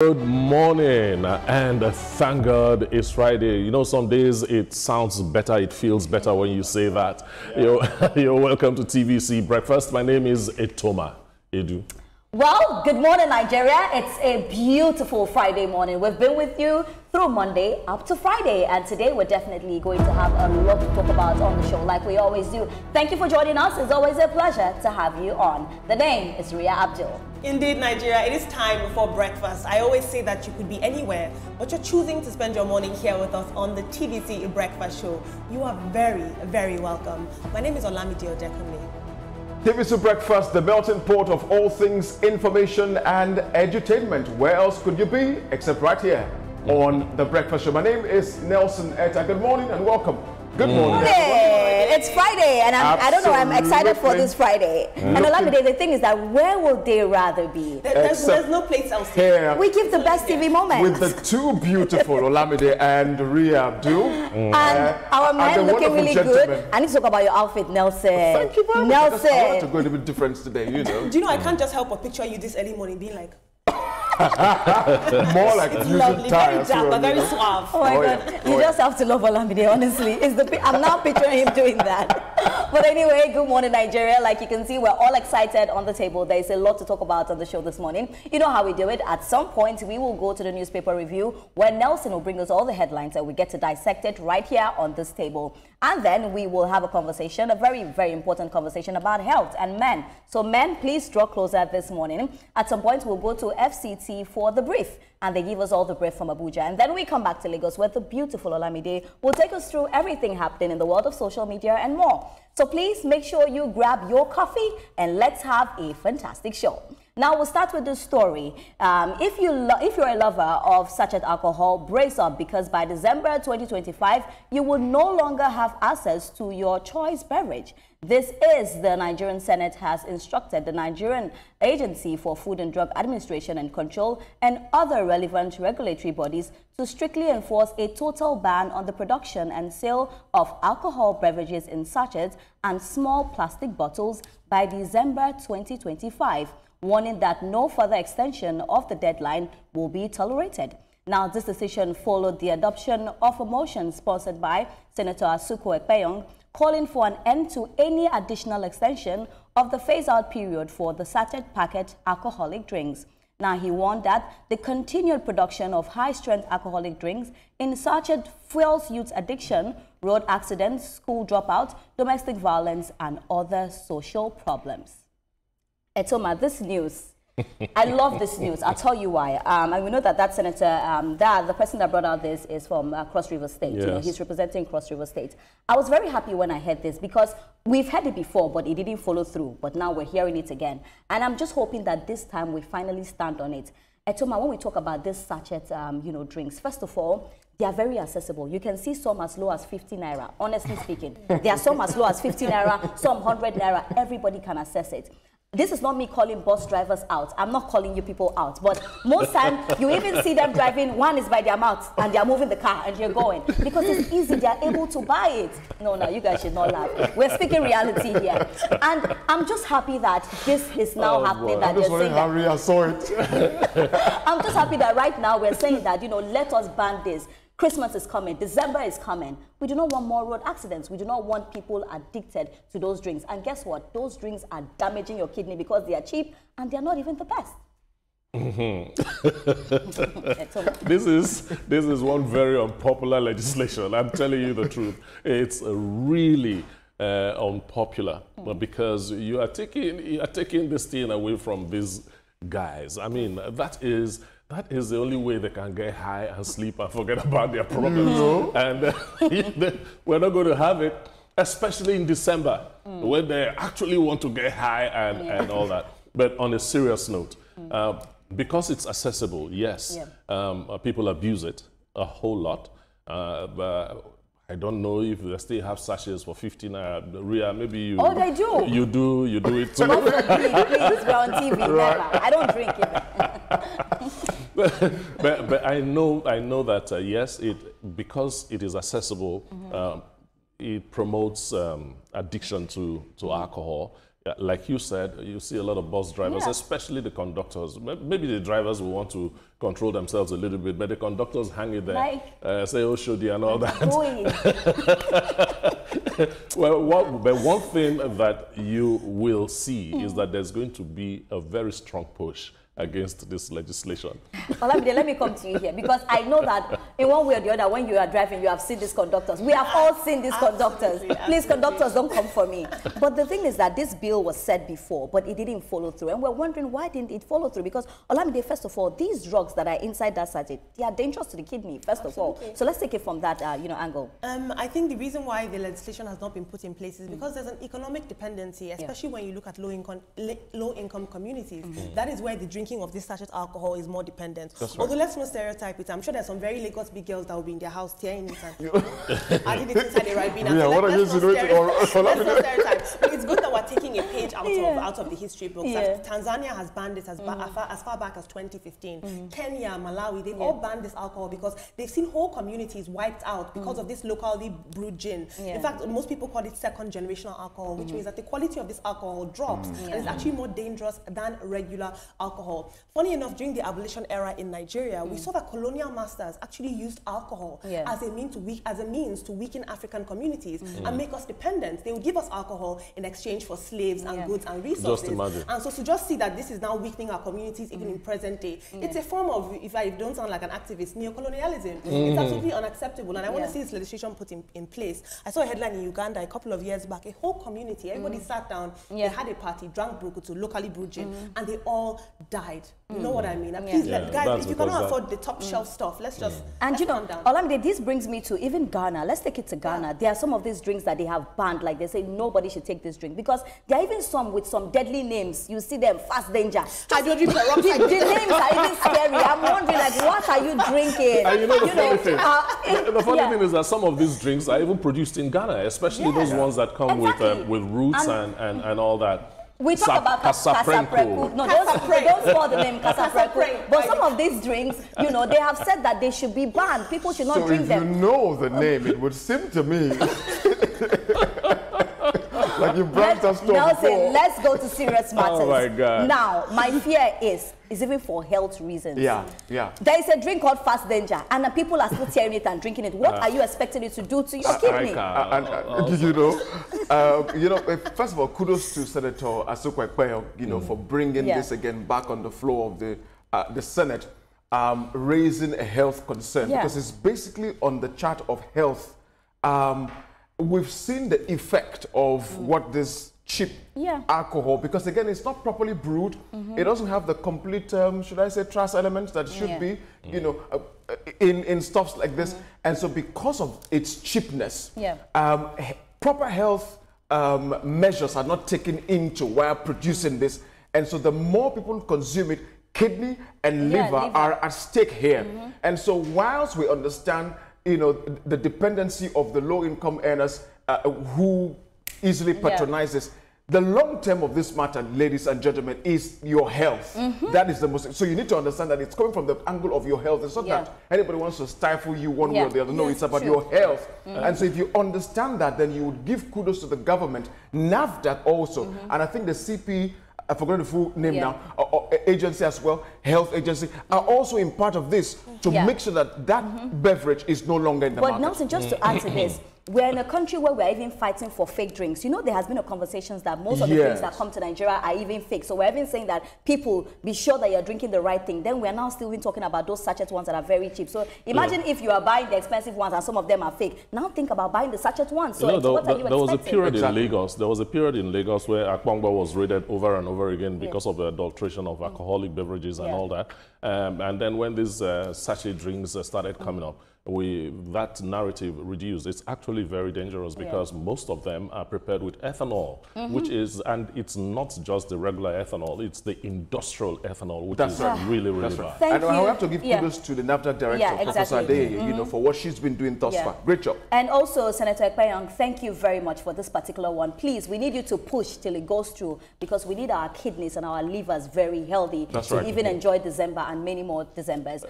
Good morning, and thank God it's Friday. You know, some days it sounds better, it feels better when you say that. Yeah. You're welcome to TVC Breakfast. My name is Etoma Edu. Well, good morning, Nigeria. It's a beautiful Friday morning. We've been with you through Monday up to Friday, and today we're definitely going to have a lot to talk about on the show, like we always do. Thank you for joining us. It's always a pleasure to have you on. The name is Ria Abdul. Indeed, Nigeria, it is time before breakfast. I always say that you could be anywhere, but you're choosing to spend your morning here with us on the TVC Breakfast Show. You are very, very welcome. My name is Olamide Odekunle. TVC Breakfast, the melting pot of all things information and edutainment. Where else could you be except right here on the Breakfast Show? My name is Nelson Etta. Good morning and welcome. Good morning. It's Friday, and I don't know, I'm excited for this Friday. And Olamide, the thing is that where will they rather be? There's no place else here. We give the best TV moments. With the two beautiful Olamide and Ria Abdul. And our men looking really good. I need to talk about your outfit, Nelson. Thank you very much. Nelson. I want to go a little bit different today, you know. Do you know, I can't just help but picture you this early morning being like... More like it's lovely, very dark, but very suave. Oh my God, you just have to love Olamide, honestly. I'm now picturing him doing that. But anyway, good morning, Nigeria. Like you can see, we're all excited on the table. There is a lot to talk about on the show this morning. You know how we do it. At some point, we will go to the newspaper review where Nelson will bring us all the headlines and we get to dissect it right here on this table. And then we will have a conversation, a very, very important conversation about health and men. So men, please draw closer this morning. At some point, we'll go to FCT for the brief. And they give us all the brief from Abuja. And then we come back to Lagos where the beautiful Olamide will take us through everything happening in the world of social media and more. So please make sure you grab your coffee and let's have a fantastic show. Now we'll start with this story. If you're a lover of sachet alcohol, brace up, because by December 2025, you will no longer have access to your choice beverage. This is the Nigerian Senate has instructed the Nigerian Agency for Food and Drug Administration and Control and other relevant regulatory bodies to strictly enforce a total ban on the production and sale of alcohol beverages in sachets and small plastic bottles by December 2025. Warning that no further extension of the deadline will be tolerated. Now, this decision followed the adoption of a motion sponsored by Senator Asuku Ekpeyong, calling for an end to any additional extension of the phase-out period for the sachet packet alcoholic drinks. Now, he warned that the continued production of high-strength alcoholic drinks in sachet fuels youth addiction, road accidents, school dropout, domestic violence, and other social problems. Etoma, this news, I love this news. I'll tell you why. And we know that senator, the person that brought out this is from Cross River State. Yes. You know, he's representing Cross River State. I was very happy when I heard this because we've heard it before, but it didn't follow through. But now we're hearing it again. And I'm just hoping that this time we finally stand on it. Etoma, when we talk about this sachet, drinks, first of all, they are very accessible. You can see some as low as 50 naira, honestly speaking. There are some as low as 50 naira, some 100 naira. Everybody can access it. This is not me calling bus drivers out. I'm not calling you people out. But most time, you even see them driving, one is by their mouth, and they're moving the car, and you're going. Because it's easy, they're able to buy it. No, you guys should not laugh. We're speaking reality here. And I'm just happy that this is now happening. That I'm just wondering how Ria saw it. I'm just happy that right now we're saying that, let us ban this. Christmas is coming, December is coming. We do not want more road accidents. We do not want people addicted to those drinks. And guess what? Those drinks are damaging your kidney because they are cheap and they're not even the best. This is one very unpopular legislation. I'm telling you the truth. It's really unpopular because you are taking this thing away from these guys. I mean, that is the only way they can get high and sleep and forget about their problems. And we're not going to have it, especially in December, when they actually want to get high and all that. But on a serious note, because it's accessible, yes, people abuse it a whole lot. But I don't know if they still have sachets for 15 naira. Ria, maybe you. Oh, they do. You do it too. Please, we're on TV. Right. Never. I don't drink it. but I know that yes, because it is accessible, it promotes addiction to alcohol. like you said, you see a lot of bus drivers, especially the conductors. Maybe the drivers will want to control themselves a little bit, but the conductors hang it there, say, oh, Shodi and all that. Well, but one thing that you will see is that there's going to be a very strong push against this legislation. Olamide, let me come to you here, because I know that in one way or the other, when you are driving, you have seen these conductors. We have all seen these conductors. Please, conductors, don't come for me. But the thing is that this bill was said before, but it didn't follow through. And we're wondering, why didn't it follow through? Because, Olamide, first of all, these drugs that are inside that sachet, they are dangerous to the kidney, first of all. So let's take it from that angle. I think the reason why the legislation has not been put in place is because there's an economic dependency, especially when you look at low-income communities. That is where the drinking of this sachet alcohol is more dependent. Although let's not stereotype it. I'm sure there's some very Lagos big girls that will be in their house tearing it and I did it inside the right bin. Let's not stereotype. But it's good that we're taking a page out of the history books. Tanzania has banned it as far back as 2015. Kenya, Malawi, they've all banned this alcohol because they've seen whole communities wiped out because of this locally brewed gin. In fact, most people call it second generational alcohol, which means that the quality of this alcohol drops and it's actually more dangerous than regular alcohol. Funny enough, during the abolition era in Nigeria, we saw that colonial masters actually used alcohol as a means to weaken African communities and make us dependent. They would give us alcohol in exchange for slaves and goods and resources. Just imagine. And so to just see that this is now weakening our communities even in present day, it's a form of, if I don't sound like an activist, neocolonialism. It's absolutely unacceptable, and I want to see this legislation put in place. I saw a headline in Uganda a couple of years back, a whole community, everybody sat down, they had a party, drank brukutu, locally brewed gin, and they all died. You know what I mean? And please, guys, if you cannot afford the top shelf stuff, let's just and you know, Olamide, this brings me to even Ghana. Let's take it to Ghana. There are some of these drinks that they have banned, like they say nobody should take this drink because there are even some with some deadly names. You see them, fast danger. The names are even scary. I'm wondering, like, what are you drinking? And you know the funny thing? The funny thing is that some of these drinks are even produced in Ghana, especially those ones that come with roots and all that. We talk about Casapreco. No, don't call the name Casapreco. But some of these drinks, you know, they have said that they should be banned. People should not drink them. So if you know the name, it would seem to me like you branched us to Nelson, let's go to serious matters. Oh my God. Now, my fear is even for health reasons. There is a drink called Fast Danger, and the people are still tearing it and drinking it. What are you expecting it to do to your kidney? First of all, kudos to Senator Asukwa Ekpeyo, for bringing this again back on the floor of the Senate, raising a health concern because it's basically on the chart of health. We've seen the effect of what this cheap alcohol, because again, it's not properly brewed. It doesn't have the complete, should I say, trace elements that should be, in stuffs like this. And so because of its cheapness, proper health measures are not taken into while producing this. And so the more people consume it, kidney and liver are at stake here. And so whilst we understand the dependency of the low-income earners who easily patronize this, the long term of this matter, ladies and gentlemen, is your health. That is the most. So you need to understand that it's coming from the angle of your health. It's not that anybody wants to stifle you one way or the other. No, it's about your health. And so if you understand that, then you would give kudos to the government, NAFDAC also, and I think the CP, I forgot the full name now, agency as well, health agency, are also in part of this to make sure that that beverage is no longer in the market. But Nelson, just to add to this, we're in a country where we're even fighting for fake drinks. You know, there has been a conversation that most of the drinks that come to Nigeria are even fake. So we're even saying that people be sure that you're drinking the right thing. Then we're now still even talking about those sachet ones that are very cheap. So imagine if you are buying the expensive ones and some of them are fake. Now think about buying the sachet ones. So what are you expecting? There was a period in Lagos. There was a period in Lagos where Akpongba was raided over and over again because of the adulteration of alcoholic beverages and all that. And then when these sachet drinks started coming up, that narrative reduced. It's actually very dangerous because most of them are prepared with ethanol, which is, and it's not just the regular ethanol, it's the industrial ethanol, which is really, really bad. And I have to give kudos to the NAFDAC director, Professor Adeye, for what she's been doing thus far. Great job. And also, Senator Ekpeyo, thank you very much for this particular one. Please, we need you to push till it goes through because we need our kidneys and our livers very healthy to even enjoy December and many more Decembers.